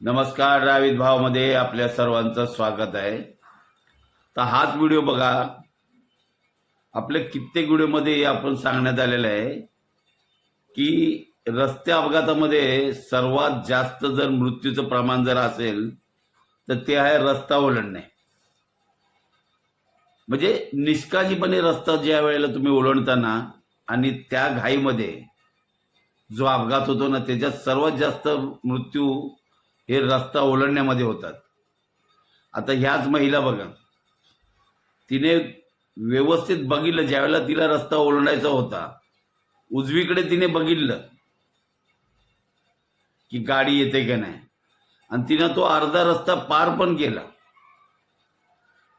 नमस्कार. रावित भावमध्ये आपल्या सर्वांचं स्वागत आहे. तर हाच व्हिडिओ बघा. आपल्या कित्येक व्हिडिओमध्ये आपण सांगण्यात आलेलं आहे की रस्ते अपघातामध्ये सर्वात जास्त जर मृत्यूचं प्रमाण जर असेल तर ते आहे रस्ता ओलांडणे. म्हणजे निष्काळजीपणे रस्ता ज्या वेळेला तुम्ही ओलांडताना आणि त्या घाईमध्ये जो अपघात होतो ना, त्याच्यात सर्वात जास्त मृत्यू हे रस्ता ओलांडण्यामध्ये होतात. आता ह्याच महिला बघा, तिने व्यवस्थित बघितलं, ज्यावेळेला तिला रस्ता ओलांडायचा होता उजवीकडे तिने बघितलं की गाडी येते की नाही, आणि तिनं तो अर्धा रस्ता पार पण केला.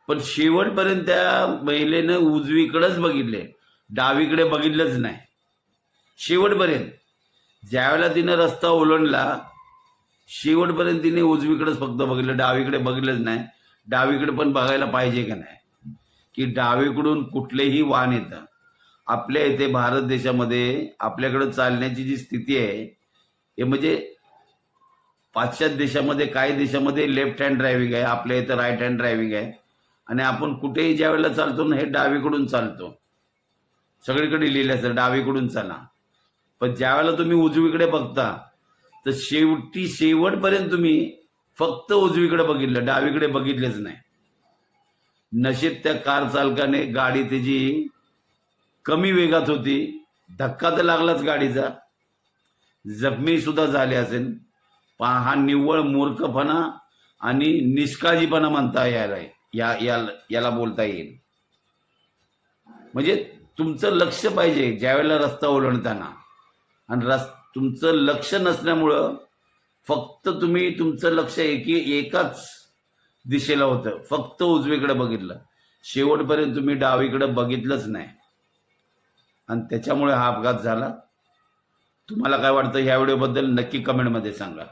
पण शेवटपर्यंत त्या महिलेनं उजवीकडेच बघितले, डावीकडे बघितलंच नाही. शेवटपर्यंत ज्यावेळेला तिनं रस्ता ओलांडला शेवटपर्यंत तिने उजवीकडेच फक्त बघितलं, डावीकडे बघितलंच नाही. डावीकडे पण बघायला पाहिजे का नाही, की डावीकडून कुठलेही वाहन येतं. आपल्या इथे भारत देशामध्ये आपल्याकडे चालण्याची जी स्थिती आहे हे म्हणजे पाश्चात्य देशामध्ये, काही देशामध्ये लेफ्ट हँड ड्रायव्हिंग आहे, आपल्या इथं राईट हँड ड्रायव्हिंग आहे. आणि आपण कुठेही ज्या वेळेला चालतो ना, हे डावीकडून चालतो. सगळीकडे लिहिलं असतं डावीकडून चला. पण ज्यावेळेला तुम्ही उजवीकडे बघता तर शेवटपर्यंत तुम्ही फक्त उजवीकडे बघितलं, डावीकडे बघितलेच नाही. नशीब त्या कार चालकाने गाडी त्याची कमी वेगात होती, धक्का तर लागलाच गाडीचा, जखमी सुद्धा झाले असेल. पण हा निव्वळ मूर्खपणा आणि निष्काळजीपणा म्हणता याला बोलता येईल. म्हणजे तुमचं लक्ष पाहिजे ज्यावेळेला रस्ता ओलांडताना, आणि तुमचं लक्ष नसल्यामुळं फक्त तुमचं लक्ष एकाच दिशेला होतं, फक्त उजवीकडे बघितलं. शेवटपर्यंत तुम्ही डावीकडे बघितलंच नाही, आणि त्याच्यामुळे हा अपघात झाला. तुम्हाला काय वाटतं ह्या व्हिडिओबद्दल नक्की कमेंटमध्ये सांगा.